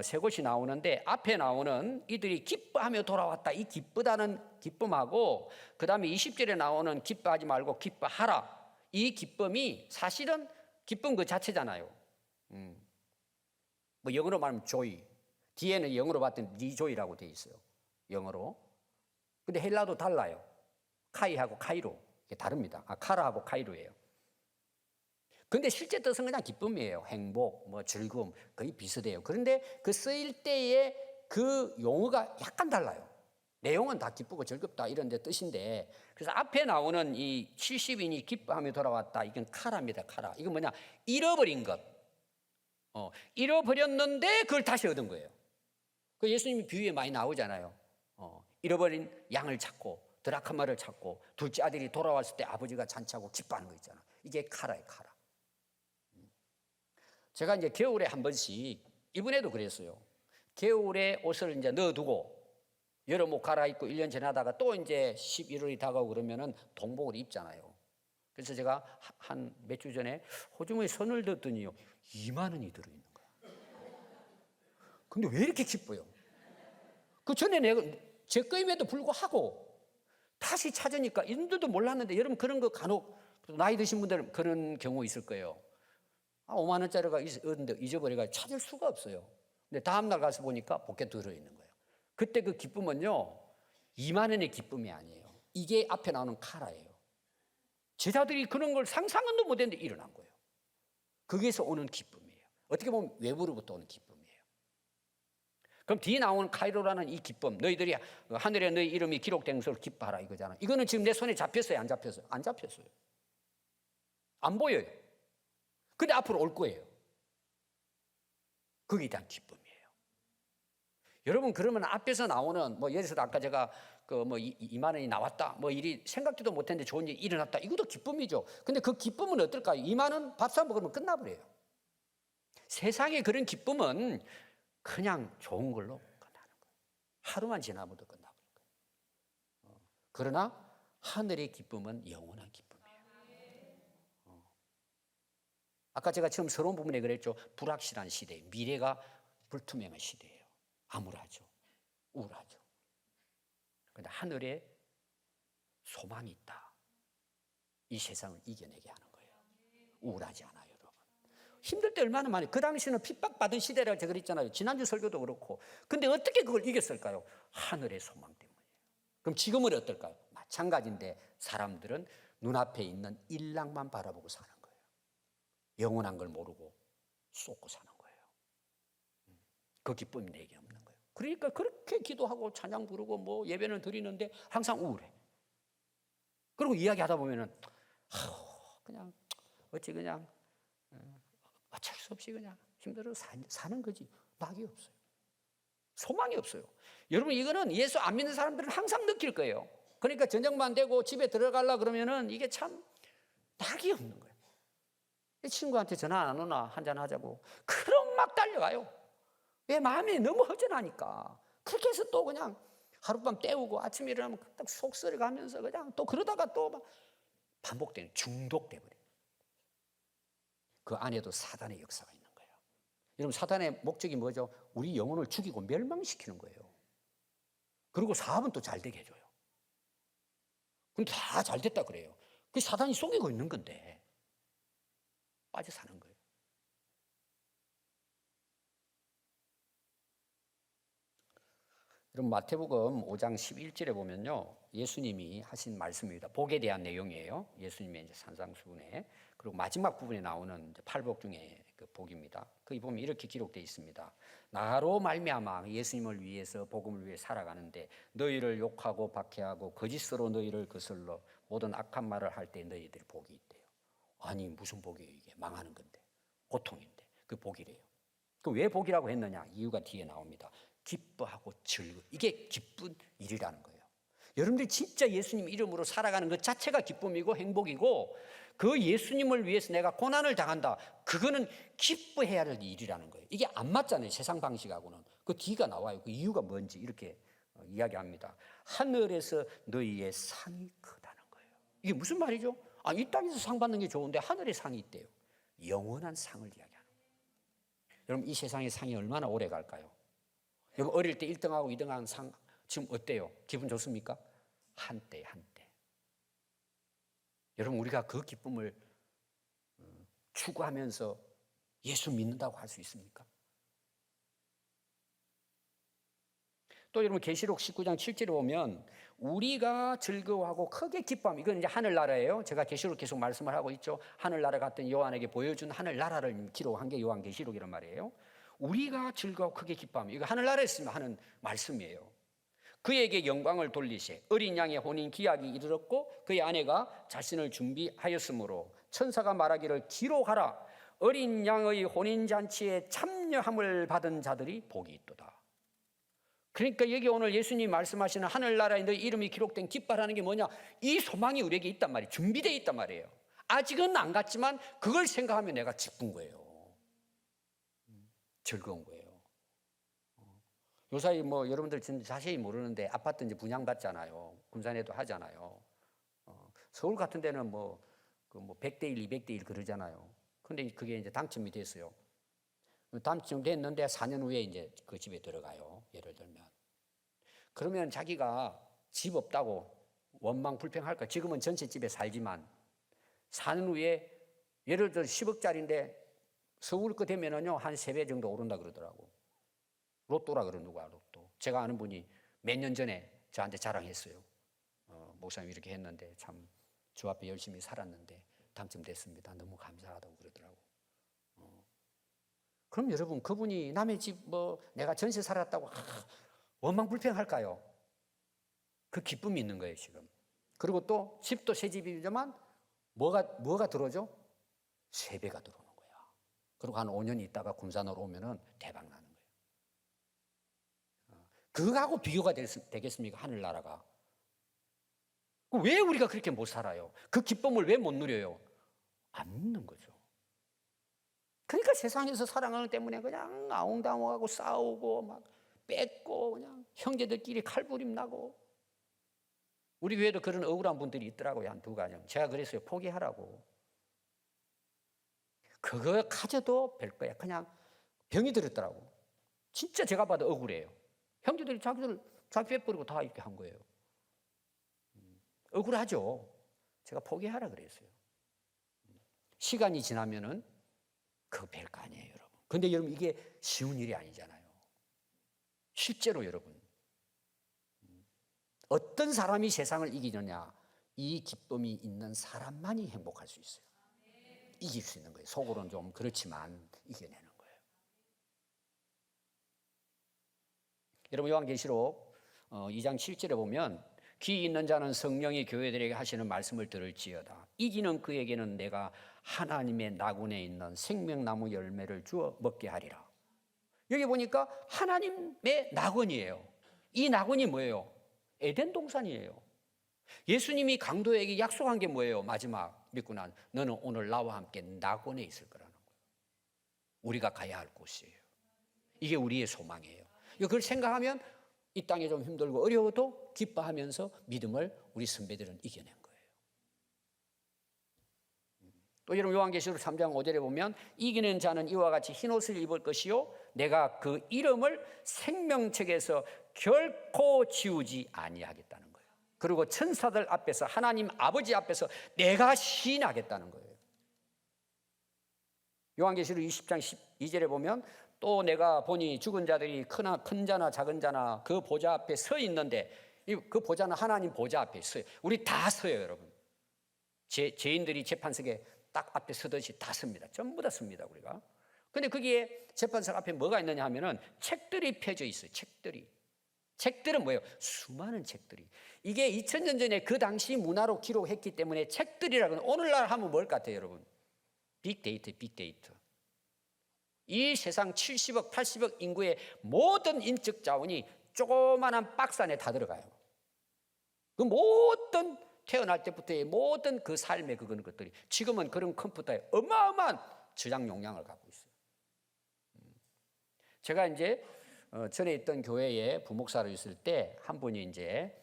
세 곳이 나오는데 앞에 나오는 이들이 기뻐하며 돌아왔다, 이 기쁘다는 기쁨하고 그다음에 20절에 나오는 기뻐하지 말고 기뻐하라. 이 기쁨이 사실은 기쁨 그 자체잖아요. 뭐 영어로 말하면 joy. 뒤에는 영어로 봤더니 rejoy라고 돼 있어요. 영어로. 근데 헬라도 달라요. 카이하고 카이로. 이게 다릅니다. 카라하고 카이로예요. 근데 실제 뜻은 그냥 기쁨이에요. 행복, 뭐 즐거움 거의 비슷해요. 그런데 그 쓰일 때의 그 용어가 약간 달라요. 내용은 다 기쁘고 즐겁다 이런 데 뜻인데, 그래서 앞에 나오는 이 70인이 기뻐하며 돌아왔다. 이건 카라입니다. 카라. 이건 뭐냐? 잃어버린 것. 잃어버렸는데 그걸 다시 얻은 거예요. 그 예수님이 비유에 많이 나오잖아요. 잃어버린 양을 찾고 드라크마를 찾고 둘째 아들이 돌아왔을 때 아버지가 잔치하고 기뻐하는 거 있잖아요. 이게 카라예요. 카라. 제가 이제 겨울에 한 번씩, 이번에도 그랬어요. 겨울에 옷을 이제 넣어두고 여름 옷 갈아입고 1년 지나다가 또 이제 11월이 다가오고 그러면은 동복을 입잖아요. 그래서 제가 한 몇 주 전에 호주머니에 손을 넣었더니요, 2만 원이 들어있는 거야. 근데 왜 이렇게 기뻐요? 그 전에 내가 제 거임에도 불구하고 다시 찾으니까, 이분들도 몰랐는데, 여러분 그런 거 간혹 나이 드신 분들은 그런 경우 있을 거예요. 5만 원짜리가 얻는데 잊어버려가 찾을 수가 없어요. 근데 다음날 가서 보니까 포켓 들어있는 거예요. 그때 그 기쁨은요, 2만 원의 기쁨이 아니에요. 이게 앞에 나오는 카라예요. 제자들이 그런 걸 상상도 못했는데 일어난 거예요. 거기에서 오는 기쁨이에요. 어떻게 보면 외부로부터 오는 기쁨이에요. 그럼 뒤에 나오는 카이로라는 이 기쁨, 너희들이 하늘에 너희 이름이 기록된 것을 기뻐하라 이거잖아. 이거는 지금 내 손에 잡혔어요? 안 잡혔어요? 안 잡혔어요. 안 보여요. 근데 앞으로 올 거예요. 거기에 대한 기쁨이에요. 여러분, 그러면 앞에서 나오는, 뭐 예를 들어서 아까 제가 그 뭐 2만 원이 나왔다, 뭐 일이 생각지도 못했는데 좋은 일이 일어났다, 이것도 기쁨이죠. 근데 그 기쁨은 어떨까요? 2만 원 밥 사 먹으면 끝나버려요. 세상의 그런 기쁨은 그냥 좋은 걸로 끝나는 거예요. 하루만 지나면도 끝나버릴 거예요. 그러나 하늘의 기쁨은 영원한 기쁨이에요. 아까 제가 처음 서론 부분에 그랬죠. 불확실한 시대, 미래가 불투명한 시대예요. 암울하죠. 우울하죠. 그런데 하늘에 소망이 있다. 이 세상을 이겨내게 하는 거예요. 우울하지 않아요, 여러분. 힘들 때 얼마나 많이, 그 당시는 핍박받은 시대라고 제가 그랬잖아요. 지난주 설교도 그렇고. 근데 어떻게 그걸 이겼을까요? 하늘의 소망 때문이에요. 그럼 지금은 어떨까요? 마찬가지인데 사람들은 눈앞에 있는 일락만 바라보고 사는 거예요. 영원한 걸 모르고 쏟고 사는 거예요. 그 기쁨이 내게 없는 거예요. 그러니까 그렇게 기도하고 찬양 부르고 뭐 예배는 드리는데 항상 우울해. 그리고 이야기하다 보면은 그냥 어찌 그냥 어쩔 수 없이 그냥 힘들어 사는 거지. 낙이 없어요. 소망이 없어요. 여러분, 이거는 예수 안 믿는 사람들은 항상 느낄 거예요. 그러니까 저녁만 되고 집에 들어가려고 그러면은 이게 참 낙이 없는 거예요. 친구한테 전화 안 오나 한잔 하자고. 그럼 막 달려가요. 왜? 마음이 너무 허전하니까. 그렇게 해서 또 그냥 하룻밤 때우고 아침에 일어나면 딱 속쓰려 가면서 그냥 또 그러다가 또 막 반복되는, 중독돼 버려요. 그 안에도 사단의 역사가 있는 거예요. 여러분, 사단의 목적이 뭐죠? 우리 영혼을 죽이고 멸망시키는 거예요. 그리고 사업은 또 잘 되게 해줘요. 근데 다 잘 됐다 그래요. 그 사단이 속이고 있는 건데 빠져 사는 거예요. 여러분, 마태복음 5장 11절에 보면요, 예수님이 하신 말씀입니다. 복에 대한 내용이에요. 예수님의 이제 산상수훈에. 그리고 마지막 부분에 나오는 이제 팔복 중에 그 복입니다. 거기 보면 이렇게 기록되어 있습니다. 나로 말미암아 예수님을 위해서 복음을 위해 살아가는데 너희를 욕하고 박해하고 거짓으로 너희를 거슬러 모든 악한 말을 할 때 너희들이 복이 있대요. 아니, 무슨 복이에요? 이게 망하는 건데, 고통인데 그 복이래요. 그 왜 복이라고 했느냐? 이유가 뒤에 나옵니다. 기뻐하고 즐거. 이게 기쁜 일이라는 거예요. 여러분들이 진짜 예수님 이름으로 살아가는 것 자체가 기쁨이고 행복이고, 그 예수님을 위해서 내가 고난을 당한다. 그거는 기뻐해야 할 일이라는 거예요. 이게 안 맞잖아요, 세상 방식하고는. 그 뒤가 나와요. 그 이유가 뭔지 이렇게 이야기합니다. 하늘에서 너희의 상이 크다는 거예요. 이게 무슨 말이죠? 이 땅에서 상 받는 게 좋은데 하늘에 상이 있대요. 영원한 상을 이야기하는 거예요. 여러분, 이 세상의 상이 얼마나 오래 갈까요? 여러분, 어릴 때 1등하고 2등한 상 지금 어때요? 기분 좋습니까? 한때. 여러분, 우리가 그 기쁨을 추구하면서 예수 믿는다고 할 수 있습니까? 또 여러분, 계시록 19장 7절에 보면 우리가 즐거워하고 크게 기뻐함. 이건 이제 하늘나라예요. 제가 계시록 계속 말씀을 하고 있죠. 하늘나라 같은 요한에게 보여준 하늘나라를 기록한 게 요한계시록이란 말이에요. 우리가 즐거워 크게 기뻐함. 이거 하늘나라에 있으면 하는 말씀이에요. 그에게 영광을 돌리세. 어린 양의 혼인 기약이 이르렀고 그의 아내가 자신을 준비하였으므로 천사가 말하기를 기록하라. 어린 양의 혼인잔치에 참여함을 받은 자들이 복이 있도다. 그러니까 여기 오늘 예수님이 말씀하시는 하늘나라에 너희 이름이 기록된 기뻐하라는 게 뭐냐? 이 소망이 우리에게 있단 말이에요. 준비되어 있단 말이에요. 아직은 안 갔지만 그걸 생각하면 내가 기쁜 거예요. 즐거운 거예요. 요사이 뭐 여러분들 자세히 모르는데 아파트 이제 분양받잖아요. 군산에도 하잖아요. 서울 같은 데는 뭐 100대 1, 200대 1 그러잖아요. 근데 그게 이제 당첨이 됐어요. 당첨됐는데 4년 후에 이제 그 집에 들어가요. 예를 들면. 그러면 자기가 집 없다고 원망 불평할까? 지금은 전세 집에 살지만 4년 후에 예를 들어 10억짜리인데 서울 거 되면은요 한 3배 정도 오른다 그러더라고. 로또라 그러 누가 로또. 제가 아는 분이 몇 년 전에 저한테 자랑했어요. 목사님 이렇게 했는데 참 주 앞에 열심히 살았는데 당첨됐습니다. 너무 감사하다고 그러더라고. 그럼 여러분 그분이 남의 집 뭐 내가 전세 살았다고 원망 불평할까요? 그 기쁨이 있는 거예요 지금. 그리고 또 집도 새 집이지만 뭐가 들어오죠? 3배가 들어오는 거야. 그리고 한 5년 있다가 군산으로 오면은 대박 나는 거예요. 그거하고 비교가 되겠습니까? 하늘나라가. 왜 우리가 그렇게 못 살아요? 그 기쁨을 왜 못 누려요? 안 믿는 거죠. 그러니까 세상에서 살아가는 때문에 그냥 아웅다웅하고 싸우고 막 뺏고 그냥 형제들끼리 칼부림 나고. 우리 교회도 그런 억울한 분들이 있더라고요. 한 2가정. 제가 그랬어요. 포기하라고. 그거 가져도 별 거야. 그냥 병이 들었더라고. 진짜 제가 봐도 억울해요. 형제들이 자기 빼버리고 다 이렇게 한 거예요. 억울하죠. 제가 포기하라 그랬어요. 시간이 지나면은 그거 별거 아니에요, 여러분. 근데 여러분 이게 쉬운 일이 아니잖아요. 실제로 여러분 어떤 사람이 세상을 이기느냐? 이 기쁨이 있는 사람만이 행복할 수 있어요. 이길 수 있는 거예요. 속으로는 좀 그렇지만 이겨내는 거예요. 여러분 요한계시록 2장 7절에 보면 귀 있는 자는 성령이 교회들에게 하시는 말씀을 들을지어다. 이기는 그에게는 내가 하나님의 나군에 있는 생명나무 열매를 주어 먹게 하리라. 여기 보니까 하나님의 낙원이에요. 이 낙원이 뭐예요? 에덴 동산이에요. 예수님이 강도에게 약속한 게 뭐예요? 마지막 믿고 난 너는 오늘 나와 함께 낙원에 있을 거라는 거예요. 우리가 가야 할 곳이에요. 이게 우리의 소망이에요. 그걸 생각하면 이 땅에 좀 힘들고 어려워도 기뻐하면서 믿음을 우리 선배들은 이겨낸 거예요. 또 여러분 요한계시록 3장 5절에 보면 이기는 자는 이와 같이 흰옷을 입을 것이요 내가 그 이름을 생명책에서 결코 지우지 아니하겠다는 거예요. 그리고 천사들 앞에서 하나님 아버지 앞에서 내가 시인하겠다는 거예요. 요한계시록 20장 12절에 보면 또 내가 보니 죽은 자들이 큰 자나 작은 자나 그 보좌 앞에 서 있는데 그 보좌는 하나님 보좌 앞에 서요. 우리 다 서요, 여러분. 죄인들이 재판석에 딱 앞에 서듯이 다 섭니다. 전부 다 섭니다, 우리가. 근데 거기에 재판석 앞에 뭐가 있느냐 하면은 책들이 펴져 있어요. 책들은 뭐예요? 수많은 책들이. 이게 2000년 전에 그 당시 문화로 기록했기 때문에 책들이라고는 오늘날 하면 뭘 같아요, 여러분? 빅데이터. 이 세상 70억, 80억 인구의 모든 인적 자원이 조그마한 박스 안에 다 들어가요. 그 모든 태어날 때부터의 모든 그 삶의 것들이 지금은 그런 컴퓨터에 어마어마한 저장 용량을 갖고 있어요. 제가 이제 전에 있던 교회에 부목사로 있을 때 한 분이 이제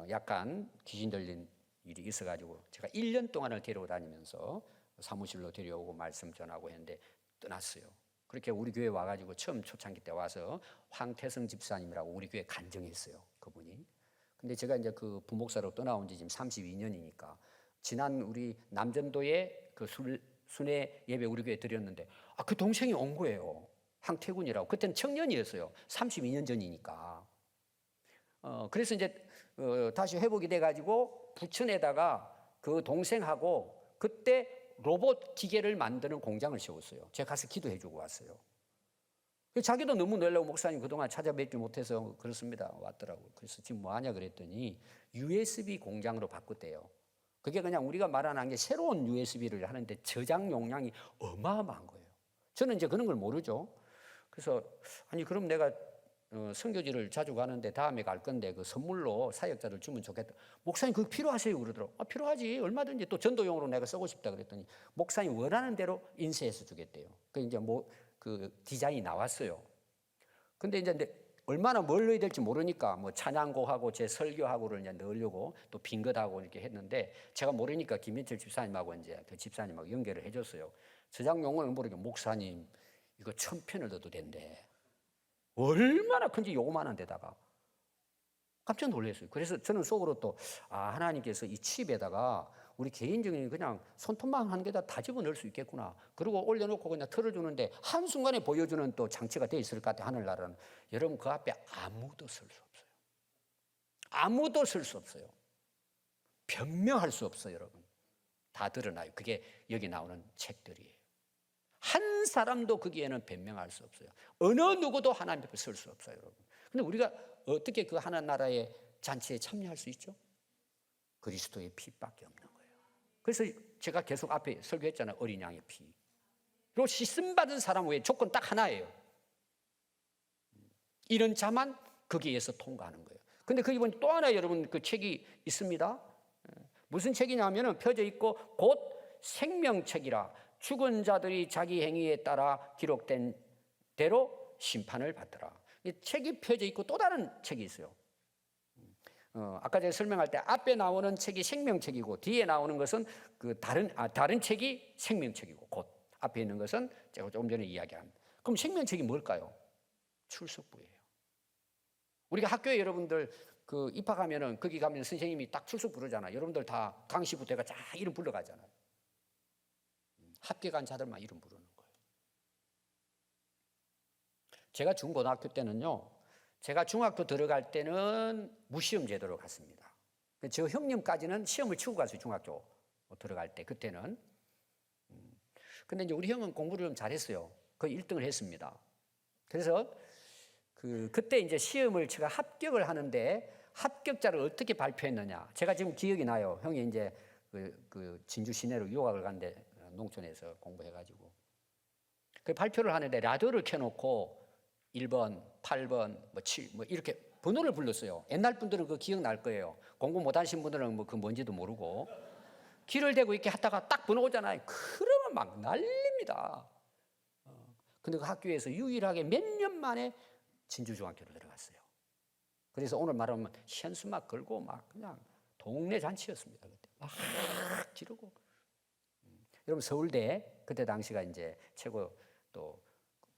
약간 귀신 들린 일이 있어가지고 제가 1년 동안을 데리고 다니면서 사무실로 데려오고 말씀 전하고 했는데 떠났어요. 그렇게 우리 교회 와가지고 처음 초창기 때 와서 황태성 집사님이라고 우리 교회 간증했어요. 그분이. 근데 제가 이제 그 부목사로 떠나온 지 지금 32년이니까 지난 우리 남전도에 그 순회 예배 우리 교회 드렸는데 그 동생이 온 거예요. 황태군이라고. 그때는 청년이었어요. 32년 전이니까. 그래서 이제 다시 회복이 돼가지고 부천에다가 그 동생하고 그때 로봇 기계를 만드는 공장을 세웠어요. 제가 가서 기도해주고 왔어요. 자기도 너무 놀라고 목사님 그동안 찾아뵙지 못해서 그렇습니다. 왔더라고요. 그래서 지금 뭐 하냐 그랬더니 USB 공장으로 바꿨대요. 그게 그냥 우리가 말하는 게 새로운 USB를 하는데 저장 용량이 어마어마한 거예요. 저는 이제 그런 걸 모르죠. 그래서 아니 그럼 내가 선교지를 자주 가는데 다음에 갈 건데 그 선물로 사역자를 주면 좋겠다. 목사님 그거 필요하세요? 그러더라고요. 필요하지. 얼마든지 또 전도용으로 내가 쓰고 싶다 그랬더니 목사님 원하는 대로 인쇄해서 주겠대요. 그 이제 그 디자인이 나왔어요. 근데 이제 얼마나 뭘 넣어야 될지 모르니까 뭐 찬양곡하고 제 설교하고를 이제 넣으려고 또 빈 것하고 이렇게 했는데 제가 모르니까 김민철 집사님하고 이제 그 집사님하고 연결을 해줬어요. 저장 용어는 모르게 목사님 이거 1000편을 넣어도 된대. 얼마나 큰지 요만한 데다가 깜짝 놀랐어요. 그래서 저는 속으로 또 하나님께서 이 칩에다가 우리 개인적인 그냥 손톱만 한 개다 다 집어넣을 수 있겠구나. 그리고 올려놓고 그냥 틀어주는데 한순간에 보여주는 또 장치가 돼 있을 것 같아요. 하늘나라는. 여러분 그 앞에 아무도 쓸 수 없어요. 아무도 쓸 수 없어요. 변명할 수 없어요. 여러분 다 드러나요. 그게 여기 나오는 책들이에요. 한 사람도 거기에는 변명할 수 없어요. 어느 누구도 하나님 앞에 설 수 없어요. 여러분. 근데 우리가 어떻게 그 하나님 나라의 잔치에 참여할 수 있죠? 그리스도의 피밖에 없는 거예요. 그래서 제가 계속 앞에 설교했잖아요. 어린 양의 피. 그리고 씻음받은 사람 외에 조건 딱 하나예요. 이런 자만 거기에서 통과하는 거예요. 근데 거기 보면 또 하나 여러분 그 책이 있습니다. 무슨 책이냐면은 펴져 있고 곧 생명책이라 죽은 자들이 자기 행위에 따라 기록된 대로 심판을 받더라. 이 책이 펴져 있고 또 다른 책이 있어요. 아까 제가 설명할 때 앞에 나오는 책이 생명책이고 뒤에 나오는 것은 그 다른 책이 생명책이고 곧 앞에 있는 것은 제가 조금 전에 이야기한. 그럼 생명책이 뭘까요? 출석부예요. 우리가 학교에 여러분들 그 입학하면은 거기 가면 선생님이 딱 출석 부르잖아요. 여러분들 다 강시부터 해가 쫙 이름 불러가잖아요. 합격한 자들만 이름 부르는 거예요. 제가 중고등학교 때는요. 제가 중학교 들어갈 때는 무시험 제도로 갔습니다. 저 형님까지는 시험을 치고 갔어요. 중학교 들어갈 때 그때는. 근데 이제 우리 형은 공부를 좀 잘했어요. 거의 1등을 했습니다. 그래서 그때 이제 시험을 제가 합격을 하는데 합격자를 어떻게 발표했느냐. 제가 지금 기억이 나요. 형이 이제 그 진주 시내로 유학을 갔는데 농촌에서 공부해가지고 그 발표를 하는데 라디오를 켜놓고 1번, 8번, 7, 이렇게 번호를 불렀어요. 옛날 분들은 그거 기억날 거예요. 공부 못하신 분들은 그 뭔지도 모르고 귀를 대고 이렇게 하다가 딱 번호 오잖아요. 그러면 막 난립니다. 근데 그 학교에서 유일하게 몇 년 만에 진주중학교를 들어갔어요. 그래서 오늘 말하면 현수막 걸고 막 그냥 동네 잔치였습니다. 그때 막 지르고. 여러분 서울대 그때 당시가 이제 최고 또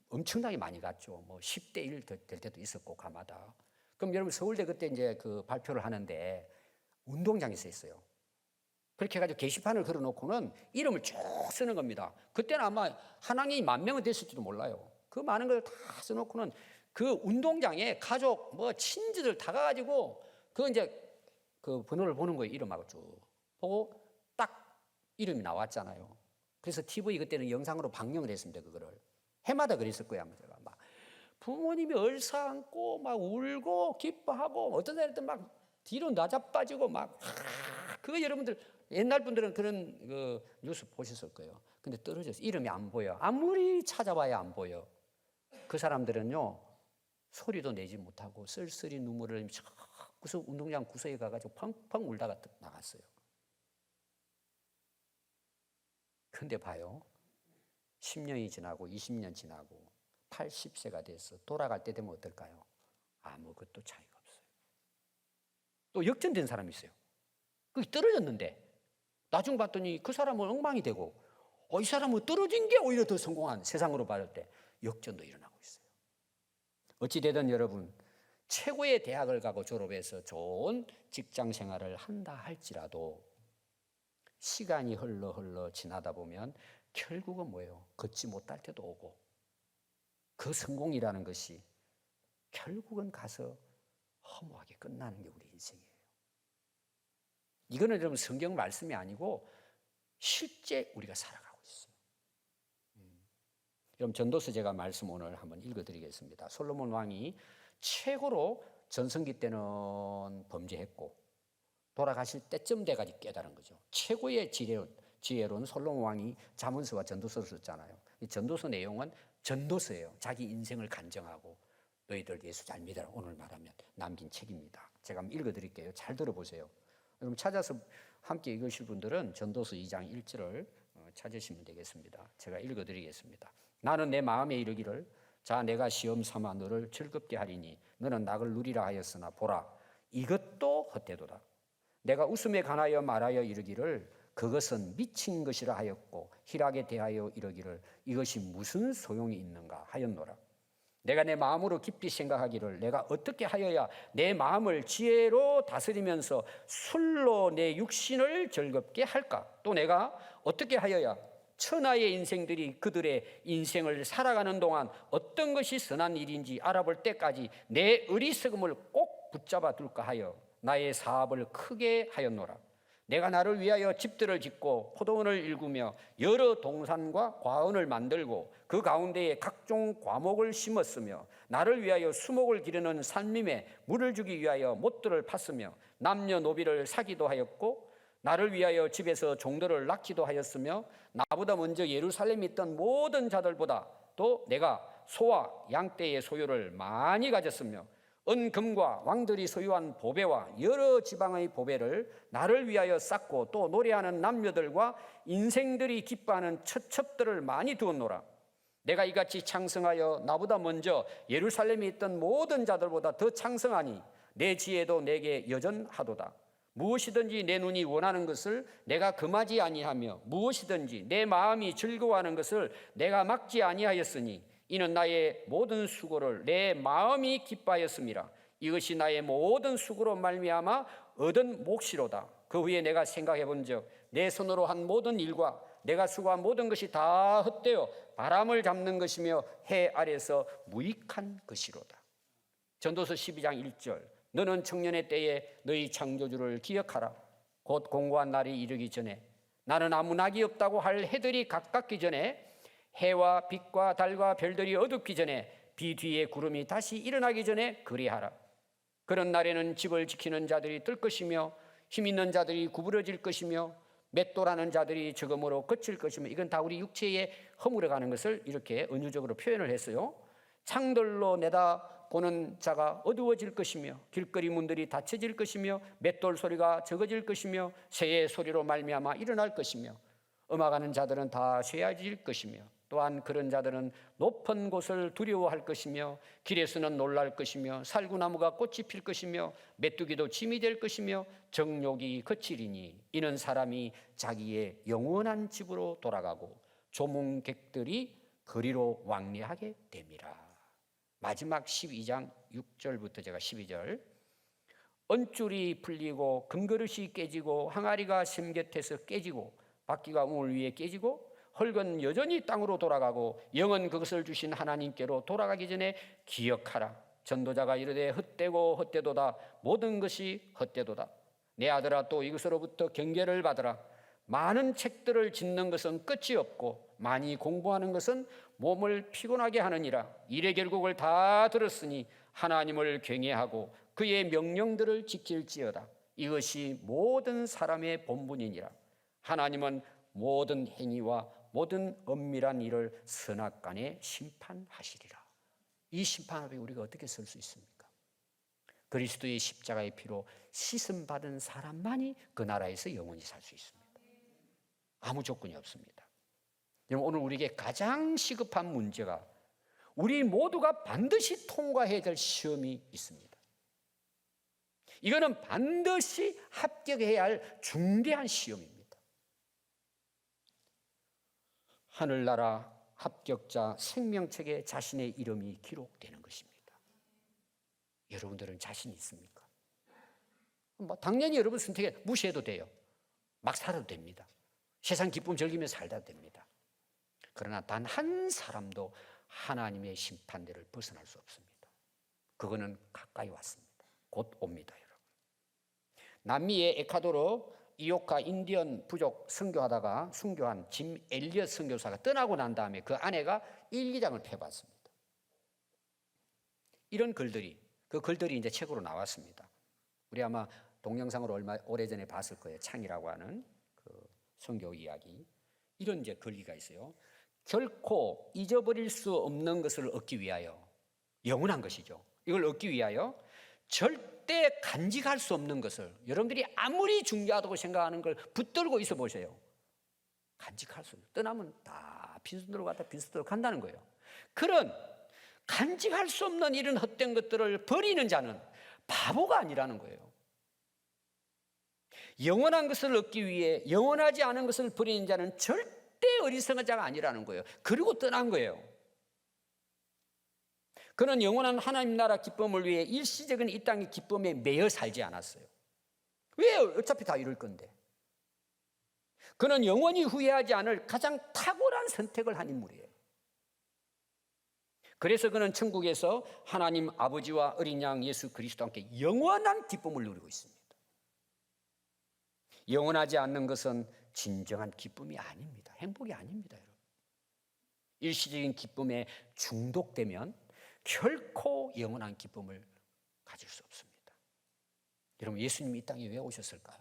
엄청나게 많이 갔죠. 10대 1 될 때도 있었고 가마다. 그럼 여러분 서울대 그때 이제 그 발표를 하는데 운동장에서 했어요. 그렇게 해가지고 게시판을 걸어놓고는 이름을 쭉 쓰는 겁니다. 그때는 아마 한 학년이 10,000명은 됐을지도 몰라요. 그 많은 걸 다 써놓고는 그 운동장에 가족 친지들 다 가가지고 그 이제 그 번호를 보는 거예요. 이름하고 쭉 보고 딱 이름이 나왔잖아요. 그래서 TV 그때는 영상으로 방영을 했습니다. 그거를 해마다 그랬을 거야. 제가 막 부모님이 얼싸안고 막 울고 기뻐하고 어떤 사람들 막 뒤로 나자빠지고 막 그거 여러분들 옛날 분들은 그런 그 뉴스 보셨을 거예요. 근데 떨어져서 이름이 안 보여. 아무리 찾아봐야 안 보여. 그 사람들은요 소리도 내지 못하고 쓸쓸히 눈물을 흘리면서 운동장 구석에 가가지고 펑펑 울다가 나갔어요. 근데 봐요. 10년이 지나고 20년 지나고 80세가 돼서 돌아갈 때 되면 어떨까요? 아무것도 차이가 없어요. 또 역전된 사람이 있어요. 그게 떨어졌는데 나중 봤더니 그 사람은 엉망이 되고 이 사람은 떨어진 게 오히려 더 성공한 세상으로 봤을 때 역전도 일어나고 있어요. 어찌되든 여러분 최고의 대학을 가고 졸업해서 좋은 직장 생활을 한다 할지라도 시간이 흘러 지나다 보면 결국은 뭐예요? 걷지 못할 때도 오고 그 성공이라는 것이 결국은 가서 허무하게 끝나는 게 우리 인생이에요. 이거는 여러분 성경 말씀이 아니고 실제 우리가 살아가고 있어요. 여러분 전도서 제가 말씀 오늘 한번 읽어드리겠습니다. 솔로몬 왕이 최고로 전성기 때는 범죄했고 돌아가실 때쯤 돼가지고 깨달은 거죠. 최고의 지혜로운 솔로몬 왕이 잠언서와 전도서를 썼잖아요. 이 전도서 내용은 전도서예요. 자기 인생을 간증하고 너희들 예수 잘 믿어라 오늘 말하면 남긴 책입니다. 제가 한번 읽어드릴게요. 잘 들어보세요. 여러분 찾아서 함께 읽으실 분들은 전도서 2장 1절을 찾으시면 되겠습니다. 제가 읽어드리겠습니다. 나는 내 마음에 이르기를 자 내가 시험 삼아 너를 즐겁게 하리니 너는 낙을 누리라 하였으나 보라 이것도 헛되도다. 내가 웃음에 관하여 말하여 이르기를 그것은 미친 것이라 하였고 희락에 대하여 이르기를 이것이 무슨 소용이 있는가 하였노라. 내가 내 마음으로 깊이 생각하기를 내가 어떻게 하여야 내 마음을 지혜로 다스리면서 술로 내 육신을 즐겁게 할까? 또 내가 어떻게 하여야 천하의 인생들이 그들의 인생을 살아가는 동안 어떤 것이 선한 일인지 알아볼 때까지 내 어리석음을 꼭 붙잡아 둘까 하여 나의 사업을 크게 하였노라. 내가 나를 위하여 집들을 짓고 포도원을 일구며 여러 동산과 과원을 만들고 그 가운데에 각종 과목을 심었으며 나를 위하여 수목을 기르는 산림에 물을 주기 위하여 못들을 팠으며 남녀노비를 사기도 하였고 나를 위하여 집에서 종들을 낳기도 하였으며 나보다 먼저 예루살렘에 있던 모든 자들보다 또 내가 소와 양떼의 소유를 많이 가졌으며 은금과 왕들이 소유한 보배와 여러 지방의 보배를 나를 위하여 쌓고 또 노래하는 남녀들과 인생들이 기뻐하는 처첩들을 많이 두었노라. 내가 이같이 창성하여 나보다 먼저 예루살렘에 있던 모든 자들보다 더 창성하니 내 지혜도 내게 여전하도다. 무엇이든지 내 눈이 원하는 것을 내가 금하지 아니하며 무엇이든지 내 마음이 즐거워하는 것을 내가 막지 아니하였으니 이는 나의 모든 수고를 내 마음이 기뻐하였음이라. 이것이 나의 모든 수고로 말미암아 얻은 몫이로다. 그 후에 내가 생각해 본즉 내 손으로 한 모든 일과 내가 수고한 모든 것이 다 헛되어 바람을 잡는 것이며 해 아래서 무익한 것이로다. 전도서 12장 1절 너는 청년의 때에 너희 창조주를 기억하라. 곧 공고한 날이 이르기 전에 나는 아무 낙이 없다고 할 해들이 가깝기 전에 해와 빛과 달과 별들이 어둡기 전에 비 뒤에 구름이 다시 일어나기 전에 그리하라. 그런 날에는 집을 지키는 자들이 뜰 것이며 힘 있는 자들이 구부러질 것이며 맷돌하는 자들이 적음으로 거칠 것이며 이건 다 우리 육체에 허물어가는 것을 이렇게 은유적으로 표현을 했어요. 창들로 내다보는 자가 어두워질 것이며 길거리 문들이 닫혀질 것이며 맷돌 소리가 적어질 것이며 새의 소리로 말미암아 일어날 것이며 음악하는 자들은 다 쇠해질 것이며 또한 그런 자들은 높은 곳을 두려워할 것이며 길에서는 놀랄 것이며 살구나무가 꽃이 필 것이며 메뚜기도 짐이 될 것이며 정욕이 거칠이니 이는 사람이 자기의 영원한 집으로 돌아가고 조문객들이 거리로 왕래하게 됨이라. 마지막 12장 6절부터 제가 12절 언줄이 풀리고 금그릇이 깨지고 항아리가 샘 곁에서 깨지고 바퀴가 우물 위에 깨지고 흙은 여전히 땅으로 돌아가고 영은 그것을 주신 하나님께로 돌아가기 전에 기억하라. 전도자가 이르되 헛되고 헛되도다. 모든 것이 헛되도다. 내 아들아 또 이것으로부터 경계를 받으라. 많은 책들을 짓는 것은 끝이 없고 많이 공부하는 것은 몸을 피곤하게 하느니라. 일의 결국을 다 들었으니 하나님을 경외하고 그의 명령들을 지킬지어다. 이것이 모든 사람의 본분이니라. 하나님은 모든 행위와 모든 엄밀한 일을 선악간에 심판하시리라. 이 심판 앞에 우리가 어떻게 설 수 있습니까? 그리스도의 십자가의 피로 씻음받은 사람만이 그 나라에서 영원히 살 수 있습니다. 아무 조건이 없습니다. 오늘 우리에게 가장 시급한 문제가 우리 모두가 반드시 통과해야 될 시험이 있습니다. 이거는 반드시 합격해야 할 중대한 시험입니다. 하늘나라 합격자 생명책에 자신의 이름이 기록되는 것입니다. 여러분들은 자신 있습니까? 뭐 당연히 여러분 선택에 무시해도 돼요. 막 살아도 됩니다. 세상 기쁨 즐기며 살다 됩니다. 그러나 단 한 사람도 하나님의 심판대를 벗어날 수 없습니다. 그거는 가까이 왔습니다. 곧 옵니다, 여러분. 남미의 에콰도르 이오카 인디언 부족 선교하다가 순교한 짐 엘리엇 선교사가 떠나고 난 다음에 그 아내가 일기장을 펴봤습니다. 이런 글들이, 그 글들이 이제 책으로 나왔습니다. 우리 아마 동영상으로 얼마 오래전에 봤을 거예요. 창이라고 하는 그 선교 이야기. 이런 이제 글귀가 있어요. 결코 잊어버릴 수 없는 것을 얻기 위하여, 영원한 것이죠. 이걸 얻기 위하여 절대 간직할 수 없는 것을, 여러분들이 아무리 중요하다고 생각하는 걸 붙들고 있어 보세요. 간직할 수 없는, 떠나면 다 빈손으로 갔다 빈손으로 간다는 거예요. 그런 간직할 수 없는 이런 헛된 것들을 버리는 자는 바보가 아니라는 거예요. 영원한 것을 얻기 위해 영원하지 않은 것을 버리는 자는 절대 어리석은 자가 아니라는 거예요. 그리고 떠난 거예요. 그는 영원한 하나님 나라 기쁨을 위해 일시적인 이 땅의 기쁨에 매여 살지 않았어요. 왜? 어차피 다 이룰 건데. 그는 영원히 후회하지 않을 가장 탁월한 선택을 한 인물이에요. 그래서 그는 천국에서 하나님 아버지와 어린 양 예수 그리스도와 함께 영원한 기쁨을 누리고 있습니다. 영원하지 않는 것은 진정한 기쁨이 아닙니다. 행복이 아닙니다, 여러분. 일시적인 기쁨에 중독되면 결코 영원한 기쁨을 가질 수 없습니다. 여러분, 예수님이 이 땅에 왜 오셨을까요?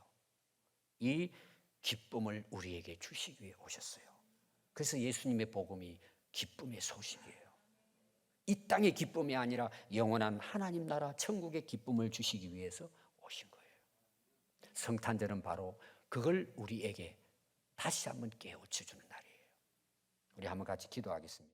이 기쁨을 우리에게 주시기 위해 오셨어요. 그래서 예수님의 복음이 기쁨의 소식이에요. 이 땅의 기쁨이 아니라 영원한 하나님 나라 천국의 기쁨을 주시기 위해서 오신 거예요. 성탄절은 바로 그걸 우리에게 다시 한번 깨우쳐 주는 날이에요. 우리 한번 같이 기도하겠습니다.